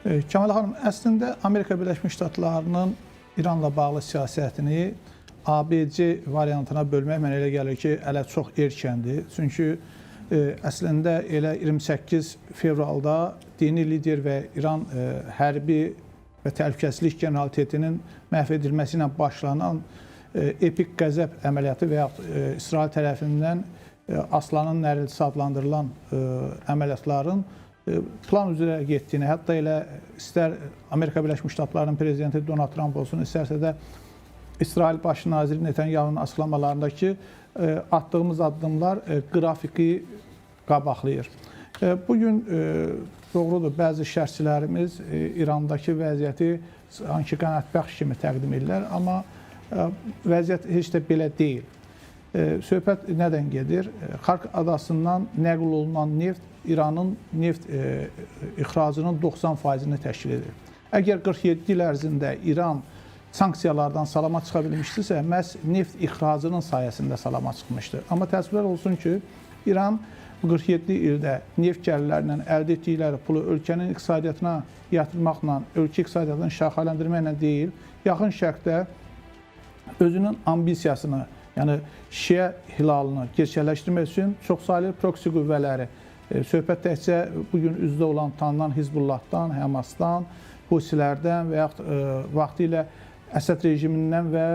Kəmal xanım, əslində Amerika Birləşmiş Ştatlarının İranla bağlı siyasətini ABC variantına bölmək mənə elə gəlir ki, hələ çox erkəndir. Çünki əslində elə 28 fevralda dini lider və İran hərbi və təhlükəsizlik generalitetinin məhv edilməsi ilə başlanan epik qəzəb əməliyyatı və yaxud İsrail tərəfindən Aslanın nəriltisi adlandırılan əməliyyatların plan üzrə getdiyini, hətta elə istər Amerika Birləşmiş Ştatlarının prezidenti Donald Trump olsun, istərsə də İsrail Baş naziri Netanyahunun açıqlamalarında ki, atdığımız addımlar qrafiki qabaqlayır. Bugün doğrudur, bəzi şərhçilərimiz İrandakı vəziyyəti sanki qənaətbəxş kimi təqdim edirlər, amma vəziyyət heç də belə deyil. Söhbət nədən gedir? Xark adasından nəql olunan neft İranın neft ixracının 90%-ni təşkil edir. Əgər 47 il ərzində İran sanksiyalardan salama çıxa bilmişdirsə, məhz neft ixracının sayəsində salama çıxmışdır. Amma təəssüflər olsun ki, İran 47 ildə neft gəlirlərindən əldə etdikləri pulu ölkənin iqtisadiyyatına yatırmaqla, ölkə iqtisadiyyatını şaxələndirməklə deyil, yaxın şərqdə özünün ambisiyasını, yəni Şiə hilalını gerçəkləşdirmək üçün çoxsaylı proksi qüvvələri, söhbət təkcə bugün üzdə olan tanınan Hizbullahdan, Həmasdan, Husilərdən və yaxud vaxtilə Əsəd rejimindən və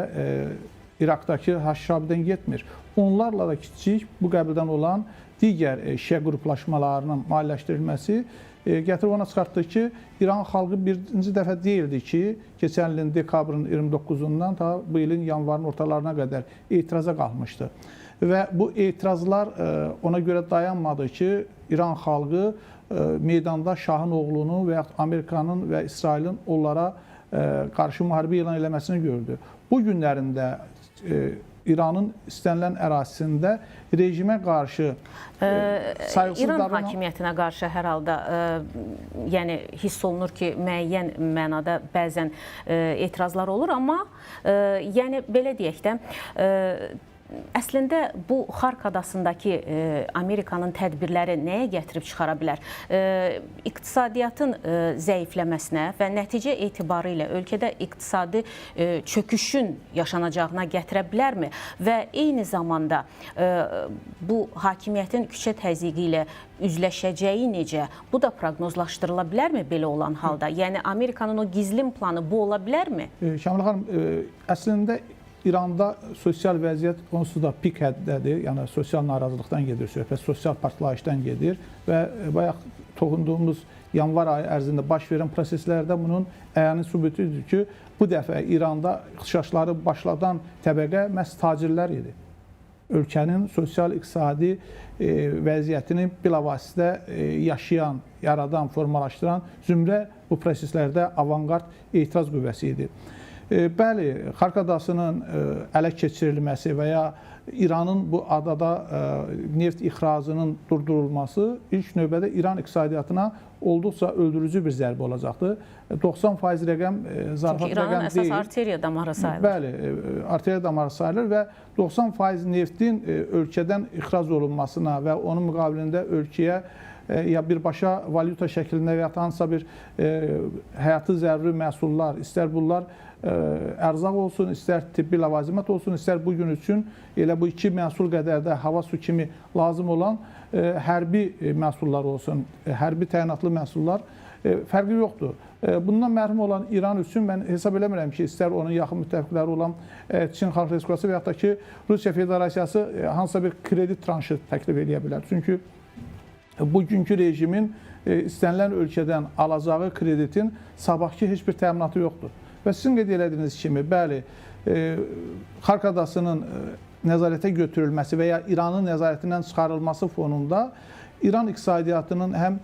İraqdakı Haşşabidən getmir. Onlarla da kiçik bu qəbildən olan digər Şiə qruplaşmalarının maliyyələşdirilməsi gətirib ona çıxartdı ki, İran xalqı birinci dəfə deyildi ki, keçən ilin dekabrın 29-undan ta bu ilin yanvarın ortalarına qədər etiraza qalmışdı. Və bu etirazlar ona görə dayanmadı ki, İran xalqı meydanda Şahın oğlunu və yaxud Amerikanın və İsrailin onlara qarşı müharibə elan eləməsini gördü. Bu günlərində İranın istənilən ərazisində rejimə qarşı İran hakimiyyətinə qarşı hər halda yəni hiss olunur ki, müəyyən mənada bəzən etirazlar olur, amma yəni belə deyək də əslində bu Xark adasındakı Amerikanın tədbirləri nəyə gətirib çıxara bilər? İqtisadiyyatın zəifləməsinə və nəticə etibarı ilə ölkədə iqtisadi çöküşün yaşanacağına gətirə bilərmi? Və eyni zamanda bu hakimiyyətin küçə təzyiqi ilə üzləşəcəyi necə? Bu da proqnozlaşdırıla bilərmi belə olan halda? Yəni Amerikanın o gizlin planı bu ola bilərmi? Şamil xanım, əslində İranda sosial vəziyyət onsuz da pik həddədir, yəni sosial narazılıqdan gedir söhbət, sosial partlayışdan gedir və bayaq toxunduğumuz yanvar ayı ərzində baş verən proseslərdə bunun əyani sübutudur ki, bu dəfə İranda ixtişaşları başladan təbəqə məhz tacirlər idi. Ölkənin sosial-iqtisadi vəziyyətini bilavasitə yaşayan, yaradan, formalaşdıran zümrə bu proseslərdə avanqard etiraz qüvvəsi idi. Bəli, Xark adasının ələ keçirilməsi və ya İranın bu adada neft ixracının durdurulması ilk növbədə İran iqtisadiyyatına olduqca öldürücü bir zərbə olacaqdır. 90% rəqəm zarafat rəqəm deyil. Çünki İranın əsas arteriya damarı sayılır. Bəli, arteriya damarı sayılır və 90% neftin ölkədən ixrac olunmasına və onun müqabilində ölkəyə ya birbaşa valyuta şəklində və ya hansısa bir həyatı zəruri məhsullar, istər bunlar ərzaq olsun, istər tibbi ləvazimət olsun, istər bugün üçün elə bu iki məhsul qədər də hava su kimi lazım olan hərbi məhsullar olsun, hərbi təyinatlı məhsullar fərqi yoxdur. Bundan məhrum olan İran üçün mən hesab eləmirəm ki, istər onun yaxın müttəfiqləri olan Çin Xalq Respublikası və yaxud da ki, Rusiya Federasiyası hansısa bir kredit tranşı təklif edə bilər. Çünki bugünkü rejimin istənilən ölkədən alacağı kreditin sabahki heç bir təminatı yoxdur. Və sizin qeyd elədiyiniz kimi, bəli, Xark adasının nəzarətə götürülməsi və ya İranın nəzarətindən çıxarılması fonunda İran iqtisadiyyatının həm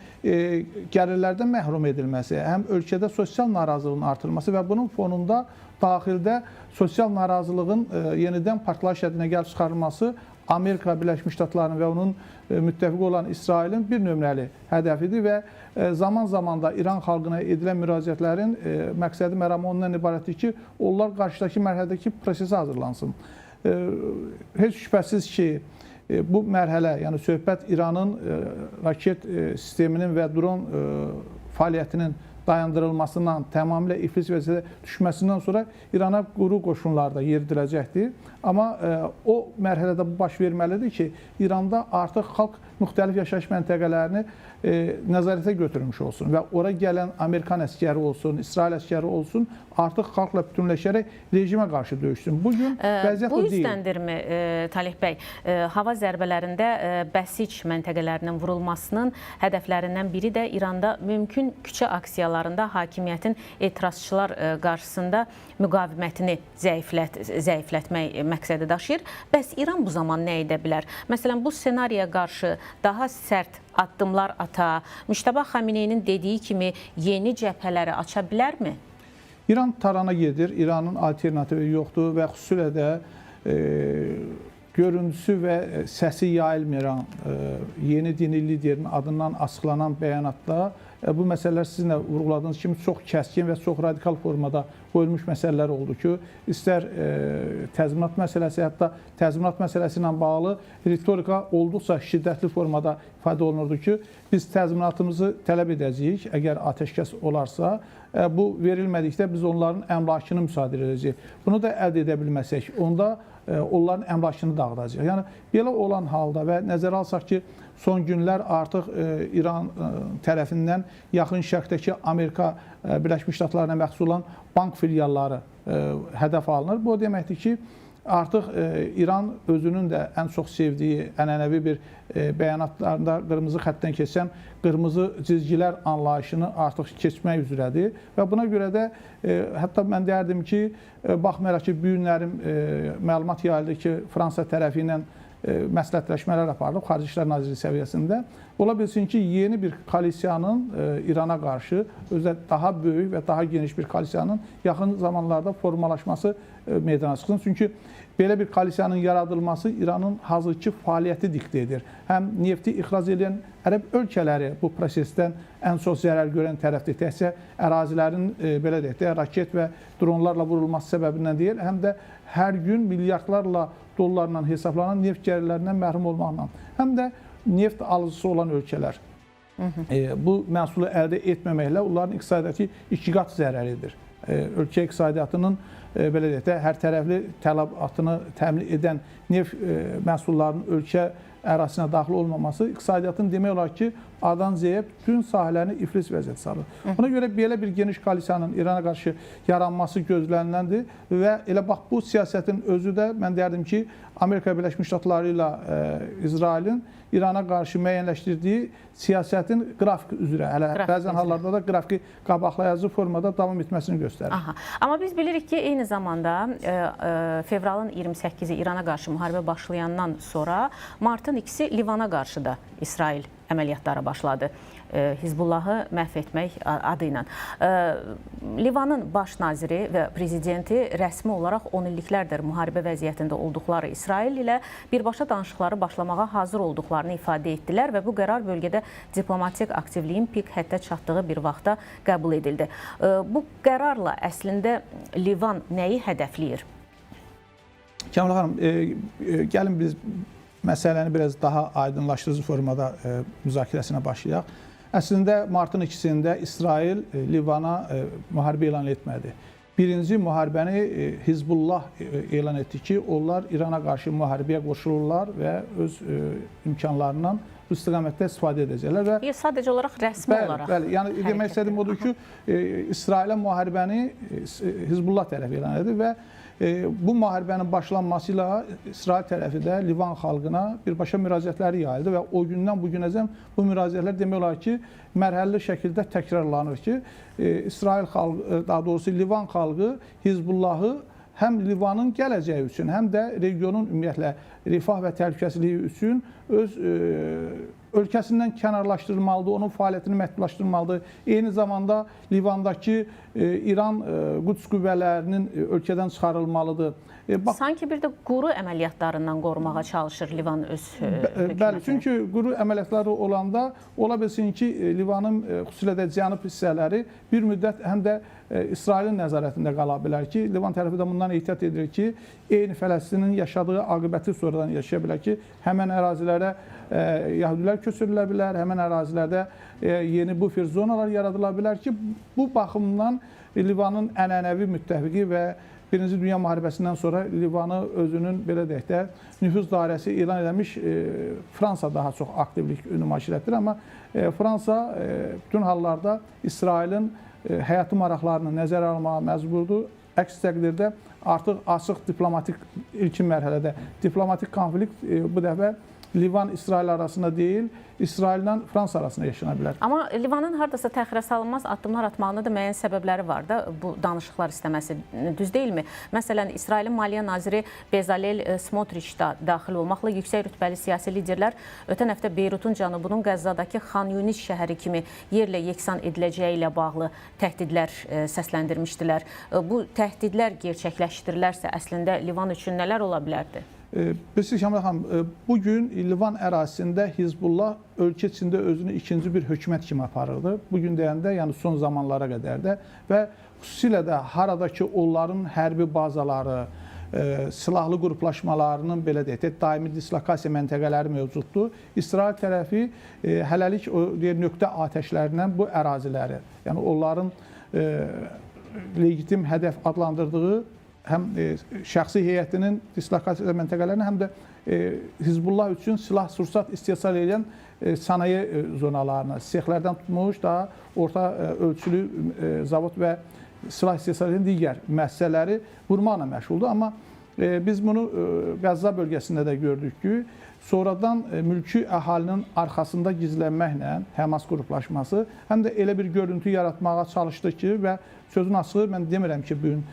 gəlirlərdən məhrum edilməsi, həm ölkədə sosial narazılığın artırılması və bunun fonunda daxildə sosial narazılığın yenidən partlayış həddinə gəlib çıxarılması Amerika Birləşmiş Ştatlarının və onun müttəfiqi olan İsrailin bir nömrəli hədəfidir və zaman-zaman da İran xalqına edilən müraciətlərin məqsədi, məramı ondan ibarətdir ki, onlar qarşıdakı mərhələdəki prosesə hazırlansın. Heç şübhəsiz ki, bu mərhələ, yəni söhbət İranın raket sisteminin və dron fəaliyyətinin dayandırılmasından, tamamilə iflis vəziyyətə düşməsindən sonra İrana quru qoşunlar da yeridiləcəkdir. Amma o mərhələdə bu baş verməlidir ki, İranda artıq xalq müxtəlif yaşayış məntəqələrini nəzarətə götürmüş olsun və ora gələn Amerikan əskəri olsun, İsrail əskəri olsun, artıq xalqla bütünləşərək rejimə qarşı döyüşsün. Bugün vəziyyət o deyil. Bu yüzdəndirmi, Talih bəy, hava zərbələrində Bəsic məntəqələrinin vurulmasının hədəflərindən biri də İranda mümkün küçə aksiyalarında hakimiyyətin etirazçılar qarşısında müqavimətini zəiflətmək məqsədi daşıyır. Bəs İran bu zaman nə edə bilər? Məsələn, bu ssenariyə qarşı daha sərt addımlar ata, Müştəbə Xameneyinin dediyi kimi yeni cəbhələri aça bilərmi? İran tarana gedir, İranın alternativi yoxdur və xüsusilə də görüntüsü və səsi yayılmayan yeni dini liderin adından açıqlanan bəyanatda bu məsələlər sizin də vurğuladığınız kimi çox kəskin və çox radikal formada qoyulmuş məsələlər oldu ki, istər təzminat məsələsi, hətta təzminat məsələsi ilə bağlı ritorika olduqca şiddətli formada ifadə olunurdu ki, biz təzminatımızı tələb edəcəyik, əgər atəşkəs olarsa, bu verilmədikdə biz onların əmlakını müsadirə edəcəyik. Bunu da əldə edə bilməsək, onda onların əmlakını dağıdacaq. Yəni, belə olan halda və nəzərə alsaq ki, son günlər artıq İran tərəfindən yaxın şərqdəki Amerika Birləşmiş Ştatlarına məxsus olan bank filialları hədəf alınır. Bu o deməkdir ki, artıq İran özünün də ən çox sevdiyi ənənəvi bir bəyanatlarında qırmızı xəttdən keçən qırmızı cizgilər anlayışını artıq keçmək üzrədir və buna görə də hətta mən deyərdim ki, baxmayaraq ki, bu günlərim məlumat yayıldı ki, Fransa tərəfi ilə məsləhətləşmələr aparılıb Xarici İşlər Nazirliyi səviyyəsində. Ola bilsin ki, yeni bir koalisiyanın İrana qarşı özdə daha böyük və daha geniş bir koalisiyanın yaxın zamanlarda formalaşması meydana çıxsın. Çünki belə bir koalisiyanın yaradılması İranın hazırki fəaliyyəti diktə edir. Həm nefti ixrac edən ərəb ölkələri bu prosesdən ən çox zərər görən tərəfdir. Təhsə ərazilərin belə deyək də raket və dronlarla vurulması səbəbindən deyil, həm də hər gün milyardlarla dollarla hesablanan neft gəlirlərindən məhrum olmaqla, həm də neft alıcısı olan ölkələr bu məhsulu əldə etməməklə onların iqtisadiyyatı 2 qat zərər edir. Ölkə iqtisadiyyatının belə deyək də hər tərəfli tələbatını təmin edən neft məhsullarının ölkə ərazisinə daxil olmaması iqtisadiyyatın demək olar ki, A'dan Z'yə bütün sahələrini iflis vəziyyətə salır. Buna görə belə bir geniş koalisiyanın İrana qarşı yaranması gözləniləndir və elə bax bu siyasətin özü də mən deyərdim ki, Amerika Birləşmiş Ştatları ilə İsrailin İrana qarşı müəyyənləşdirdiyi siyasətin qrafik üzrə, hələ bəzən hallarda da qrafiki qabaqlayıcı formada davam etməsini göstərir. Amma biz bilirik ki, eyni zamanda fevralın 28-i İrana qarşı müharibə başlayandan sonra martın 2-si Livana qarşı da İsrail əməliyyatlara başladı. Hizbullahı məhv etmək adı ilə. Livanın baş naziri və prezidenti rəsmi olaraq 10 illiklərdir müharibə vəziyyətində olduqları İsrail ilə birbaşa danışıqları başlamağa hazır olduqlarını ifadə etdilər və bu qərar bölgədə diplomatik aktivliyin pik həddə çatdığı bir vaxtda qəbul edildi. Bu qərarla əslində Livan nəyi hədəfləyir? Kəmal xanım, gəlin biz məsələni biraz daha aydınlaşdırıcı formada müzakirəsinə başlayaq. Əslində, martın 2-sində İsrail Livana müharibə elan etmədi. Birinci müharibəni Hizbullah elan etdi ki, onlar İrana qarşı müharibəyə qoşulurlar və öz imkanlarından bu istiqamətdə istifadə edəcəklər. Sadəcə olaraq rəsmi olaraq. Bəli, yəni demək istədiyim odur ki, İsrailə müharibəni Hizbullah tərəfi elan edir və bu müharibənin başlanması ilə İsrail tərəfi də Livan xalqına birbaşa müraciətləri yayıldı və o gündən bu günəcən bu müraciətlər demək olar ki, mərhələli şəkildə təkrarlanır ki, İsrail xalqı, daha doğrusu Livan xalqı Hizbullahı həm Livanın gələcəyi üçün, həm də regionun ümumiyyətlə rifah və təhlükəsizliyi üçün öz ölkəsindən kənarlaşdırılmalıdır, onun fəaliyyətini məhdudlaşdırılmalıdır. Eyni zamanda Livandakı İran Quds qüvvələrinin ölkədən çıxarılmalıdır. Sanki bir də quru əməliyyatlarından qorumağa çalışır Livan öz hökuməti. Bəli, çünki quru əməliyyatları olanda ola bilsin ki, Livanın xüsusilə də cənub hissələri bir müddət həm də İsrailin nəzarətində qala bilər ki, Livan tərəfi də bundan ehtiyat edir ki, eyni Fələstinin yaşadığı aqibəti sonradan yaşaya bilər ki, həmən ərazilərə Yəhudilər köçürülə bilər, həmin ərazilərdə yeni bufer zonalar yaradıla bilər ki, bu baxımdan Livanın ənənəvi müttəfiqi və Birinci Dünya müharibəsindən sonra Livanı özünün, belə deyək də, nüfuz dairəsi elan edilmiş Fransa daha çox aktivlik nümayiş etdirir. Amma Fransa bütün hallarda İsrailin həyati maraqlarını nəzərə almağa məcburdur. Əks təqdirdə artıq açıq diplomatik ilkin mərhələdə diplomatik konflikt bu dəfə Livan-İsrail arasında deyil, İsraillə Fransa arasında yaşana bilər. Amma Livanın hardasa təxirə salınmaz addımlar atmağında da müəyyən səbəbləri var da bu danışıqlar istəməsi, düz deyilmi? Məsələn, İsrailin Maliyyə naziri Bezalel Smotrich da daxil olmaqla yüksək rütbəli siyasi liderlər ötən həftə Beyrutun cənubunun Qəzzadakı Xan Yunis şəhəri kimi yerlə yeksan ediləcəyi ilə bağlı təhdidlər səsləndirmişdilər. Bu təhdidlər gerçəkləşdirilərsə əslində Livan üçün nələr ola bilərdi? Bilirsiniz Şamil xanım, bugün Livan ərazisində Hizbullah ölkə içində özünü ikinci bir hökumət kimi aparırdı. Bugün deyəndə, yəni son zamanlara qədər də və xüsusilə də harada ki, onların hərbi bazaları, silahlı qruplaşmalarının, belə deyək, daimi dislokasiya məntəqələri mövcuddur. İsrail tərəfi hələlik nöqtə atəşlərindən bu əraziləri, yəni onların legitim hədəf adlandırdığı həm şəxsi heyətinin dislokasiya məntəqələrini, həm də Hizbullah üçün silah-sursat istehsal edən sənaye zonalarını, sexlərdən tutmuş, daha orta ölçülü zavod və silah istehsal edən digər müəssisələri vurmaqla məşğuldur. Amma biz bunu Qəzza bölgəsində də gördük ki, sonradan mülki əhalinin arxasında gizlənməklə Həmas qruplaşması həm də elə bir görüntü yaratmağa çalışdı ki, və sözün açığı mən demirəm ki, bugün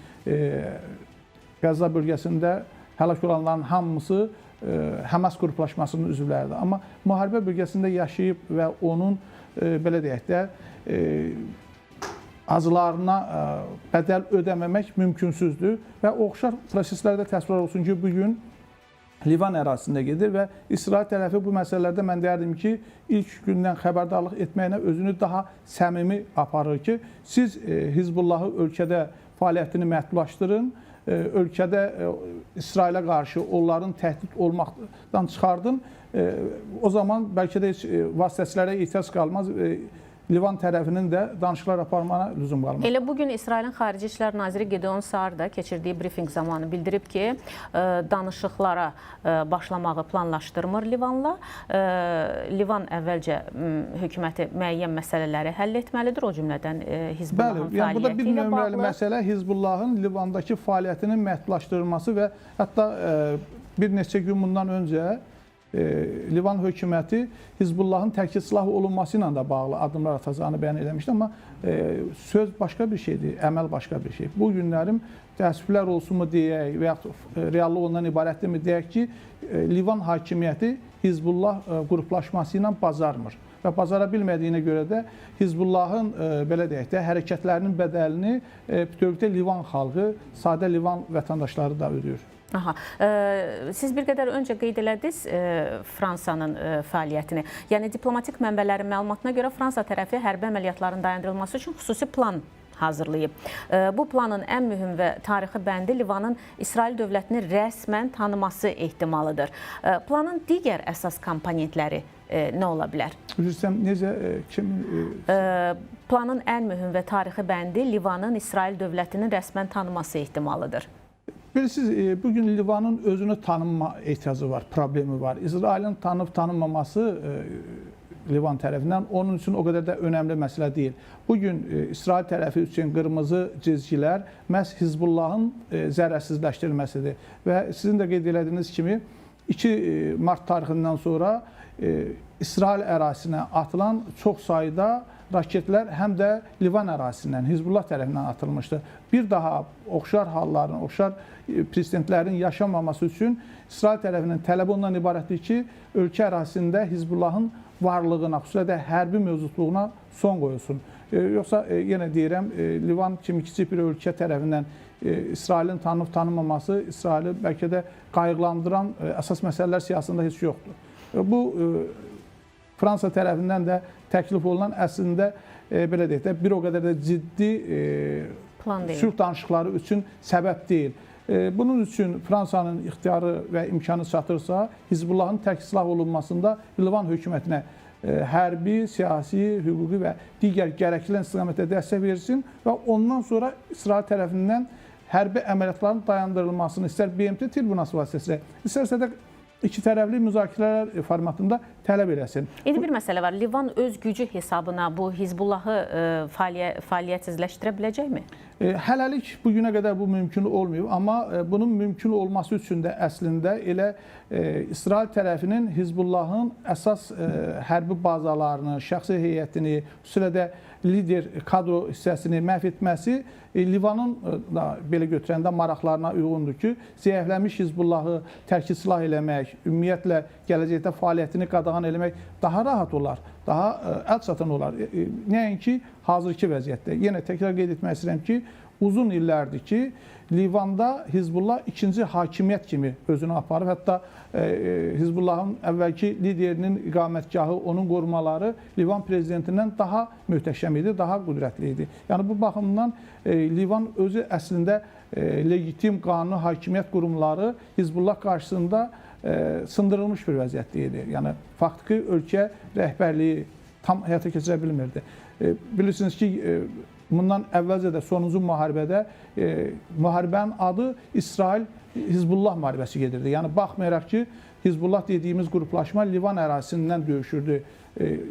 Qəzza bölgəsində həlak olanların hamısı Həmas qruplaşmasının üzvləridir. Amma müharibə bölgəsində yaşayıb və onun, belə deyək də, acılarına bədəl ödəməmək mümkünsüzdür və oxşar proseslərdə təsvir olsun ki, bugün Livan ərazisində gedir və İsrail tərəfi bu məsələlərdə mən deyərdim ki, ilk gündən xəbərdarlıq etməklə özünü daha səmimi aparır ki, siz Hizbullahı ölkədə fəaliyyətini məhdudlaşdırın, ölkədə İsrailə qarşı onların təhdid olmaqdan çıxardın. O zaman bəlkə də heç vasitəçilərə ehtiyac qalmaz. Livan tərəfinin də danışıqlar aparmağına lüzum qalmaz. Elə bugün İsrailin Xarici İşlər naziri Gideon Saar da keçirdiyi brifinq zamanı bildirib ki, danışıqlara başlamağı planlaşdırmır Livanla. Livan əvvəlcə hökuməti müəyyən məsələləri həll etməlidir, o cümlədən Hizbullahın fəaliyyəti ilə bağlı. Burada bir nömrəli məsələ Hizbullahın Livandakı fəaliyyətinin məhdudlaşdırılması və hətta bir neçə gün bundan öncə Livan hökuməti Hizbullahın tərk silah olunması ilə də bağlı addımlar atacağını bəyan eləmişdi, amma söz başqa bir şeydir, əməl başqa bir şey. Bu günlərim təəssüflər olsun mu deyək və yaxud reallıq ondan ibarətdirmi deyək ki, Livan hakimiyyəti Hizbullah qruplaşması ilə bacarmır və bacara bilmədiyinə görə də Hizbullahın, belə deyək də, hərəkətlərinin bədəlini bütövlükdə Livan xalqı, sadə Livan vətəndaşları da ödəyir. Aha. Siz bir qədər öncə qeyd elədiniz Fransanın fəaliyyətini. Yəni diplomatik mənbələrin məlumatına görə Fransa tərəfi hərbi əməliyyatların dayandırılması üçün xüsusi plan hazırlayıb. Bu planın ən mühüm və tarixi bəndi Livanın İsrail dövlətini rəsmən tanıması ehtimalıdır. Planın digər əsas komponentləri nə ola bilər? Üzrstəm, necə, kim? Planın ən mühüm və tarixi bəndi Livanın İsrail dövlətini rəsmən tanıması ehtimalıdır. Bilirsiniz, bugün Livanın özünü tanınma ehtiyacı var, problemi var. İsrailin tanınmaması Livan tərəfindən onun üçün o qədər də önəmli məsələ deyil. Bugün İsrail tərəfi üçün qırmızı cizgilər məhz Hizbullahın zərərsizləşdirilməsidir. Və sizin də qeyd elədiyiniz kimi 2 mart tarixindən sonra İsrail ərazisinə atılan çox sayda raketlər həm də Livan ərazisindən, Hizbullah tərəfindən atılmışdı. Bir daha oxşar halların, oxşar prezidentlərin yaşanmaması üçün İsrail tərəfindən tələb ondan ibarətdir ki, ölkə ərazisində Hizbullahın varlığına, xüsusilə də hərbi mövcudluğuna son qoyulsun. Yoxsa yenə deyirəm, Livan kimi kiçik bir ölkə tərəfindən İsrailin tanınıb-tanınmaması İsraili bəlkə də qayğılandıran əsas məsələlər siyasətində heç yoxdur. Bu Fransa tərəfindən də təklif olunan əslində belə deyək də bir o qədər də ciddi sülh danışıqları üçün səbəb deyil. Bunun üçün Fransanın ixtiyarı və imkanı çatırsa, Hizbullahın tərk silah olunmasında Livan hökumətinə hərbi, siyasi, hüquqi və digər gərəklilən istiqamətdə dəstək versin və ondan sonra İsrail tərəfindən hərbi əməliyyatların dayandırılmasını istər BMT tribunası vasitəsilə, istərsə də iki tərəfli müzakirələr formatında tələb eləsin. İndi bir məsələ var. Livan öz gücü hesabına bu Hizbullahı fəaliyyətsizləşdirə biləcəkmi? Hələlik bu günə qədər bu mümkün olmayıb, amma bunun mümkün olması üçün də əslində elə İsrail tərəfinin Hizbullahın əsas hərbi bazalarını, şəxsi heyətini, xüsusilə də lider kadro hissəsini məhv etməsi Livanın da belə götürəndə maraqlarına uyğundur ki, zəifləmiş Hizbullahı tərki silah eləmək, ümumiyyətlə gələcəkdə fəaliyyətini qadağan eləmək daha rahat olar, daha əl çatan olar. Nəinki hazırki vəziyyətdə. Yenə təkrar qeyd etmək istəyirəm ki, uzun illərdir ki, Livanda Hizbullah ikinci hakimiyyət kimi özünü aparıb. Hətta Hizbullahın əvvəlki liderinin iqamətgahı, onun qorumaları Livan prezidentindən daha möhtəşəm idi, daha qüdrətli idi. Yəni bu baxımdan Livan özü əslində legitim qanuni hakimiyyət qurumları Hizbullah qarşısında sındırılmış bir vəziyyətdə idi. Yəni faktiki ölkə rəhbərliyi tam həyata keçirə bilmirdi. Bilirsiniz ki, bundan əvvəlcə də sonuncu müharibədə müharibənin adı İsrail-Hizbullah müharibəsi gedirdi. Yəni baxmayaraq ki, Hizbullah dediyimiz qruplaşma Livan ərazisindən döyüşürdü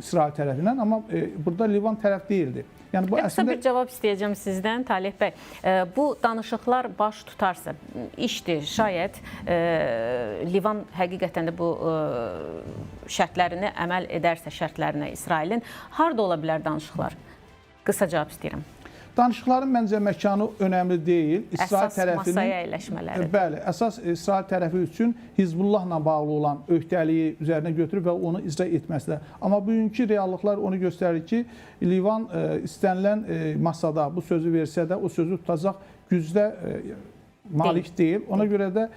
İsrail tərəfindən, amma burada Livan tərəf deyildi. Yəni bu əslində bir cavab istəyəcəm sizdən Talih bəy. Bu danışıqlar baş tutarsa, işdir, şayət Livan həqiqətən də bu şərtlərini əməl edərsə, şərtlərinə İsrailin, harda ola bilər danışıqlar? Qısa cavab istəyirəm. Danışıqların məncə məkanı önəmli deyil. Əsas masaya əyləşmələri. Bəli, əsas İsrail tərəfi üçün Hizbullahla bağlı olan öhdəliyi üzərinə götürüb və onu icra etməsidir. Amma bugünkü reallıqlar onu göstərir ki, Livan istənilən masada bu sözü versə də o sözü tutacaq gücdə malik deyil. Ona görə də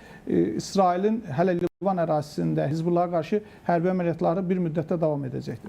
İsrailin hələ Livan ərazisində Hizbullaha qarşı hərbi əməliyyatları bir müddətdə davam edəcəkdir.